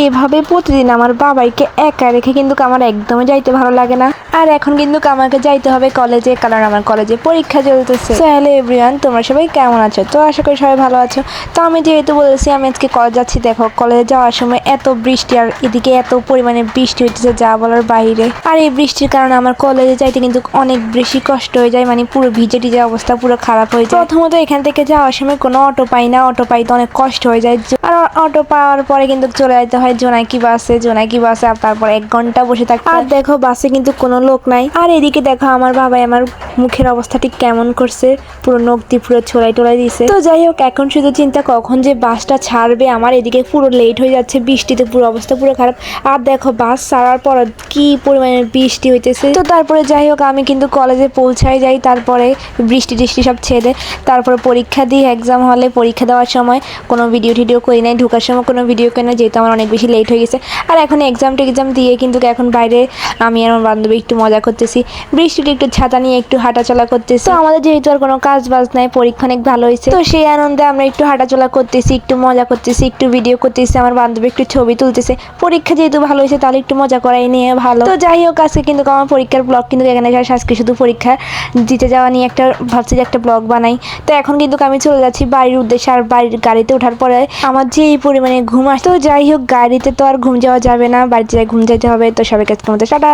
এভাবে প্রতিদিন আমার বাবাইকে একা রেখে কিন্তু আমার একদমই যাইতে ভালো লাগে না। আর এখন কিন্তু আমাকে যাইতে হবে কলেজে, কারণ আমার কলেজে পরীক্ষা চলতেছে। সো হ্যালো এভরিওয়ান, তোমরা সবাই কেমন আছো? তো আশা করি সবাই ভালো আছো। তো আমি যেহেতু বলেছি আমি আজকে কলেজ যাচ্ছি, দেখো কলেজে যাওয়ার সময় এত বৃষ্টি, আর এদিকে এত পরিমাণে বৃষ্টি হচ্ছে যা বলার বাইরে। আর এই বৃষ্টির কারণে আমার কলেজে যাইতে কিন্তু অনেক বেশি কষ্ট হয়ে যায়, মানে পুরো ভিজে টিজে অবস্থা পুরো খারাপ হয়ে যায়। প্রথমত এখান থেকে যাওয়ার সময় কোনো অটো পাই না, অটো পাইতে অনেক কষ্ট হয়ে যায়। আর অটো পাওয়ার পরে কিন্তু চলে যেতে হয় জোনাকি বাসে, আর তারপর 1 ঘন্টা বসে থাকতে। আর দেখো বাসে কিন্তু কোনো লোক নাই। আর এদিকে দেখো আমার বাবাই আমার মুখের অবস্থা ঠিক কেমন করছে, পুরো নখ দিয়ে পুরো ছোলাই দিছে। তো যাই হোক, এখন শুধু চিন্তা কখন যে বাসটা ছাড়বে। আমার এদিকে পুরো লেট হয়ে যাচ্ছে, বৃষ্টিতে পুরো অবস্থা পুরো খারাপ। আর দেখো বাস ছাড়ার পর কি পরিমাণে বৃষ্টি হইতেছে। তো তারপরে যাই হোক আমি কিন্তু কলেজে পৌঁছাই যাই, তারপরে বৃষ্টি সব ছেড়ে তারপরে পরীক্ষা দিই। এক্সাম হলে পরীক্ষা দেওয়ার সময় কোনো ভিডিও করি নাই, ঢোকার সময় কোনো ভিডিও করি না, যেহেতু আমার অনেক বেশি লেট হয়ে গেছে। আর এখন এক্সাম দিয়ে কিন্তু এখন বাইরে আমি আর আমার বান্ধবী একটু মজা করতেছি, বৃষ্টিতে একটু ছাতা নিয়ে একটু হাঁটাচলা করতেছি। তো আমাদের যেহেতু আর কোনো কাজ বাজ নাই, পরীক্ষা অনেক ভালো হয়েছে, তো সেই আনন্দে আমরা একটু হাঁটাচলা করতেছি, একটু মজা করতেছি, একটু ভিডিও করতেছি, আমার বান্ধবী একটু ছবি তুলতেছে। পরীক্ষা যেহেতু ভালো হয়েছে তাহলে একটু মজা করাই নিয়ে ভালো। তো যাই হোক আজকে কিন্তু আমার পরীক্ষার ব্লগ কিন্তু এখানে আজকে শুধু পরীক্ষা দিতে যাওয়া নিয়ে একটা ভাবছি যে একটা ব্লগ বানাই। তো এখন কিন্তু আমি চলে যাচ্ছি বাড়ির উদ্দেশ্যে। আর বাড়ির গাড়িতে ওঠার পরে আমার যে এই পরিমাণে ঘুম আসে, তো যাই হোক গাড়িতে তো আর ঘুম যাওয়া যাবে না, বাড়িতে ঘুম যেতে হবে। তো সবাইকে আজকের মতো টাটা।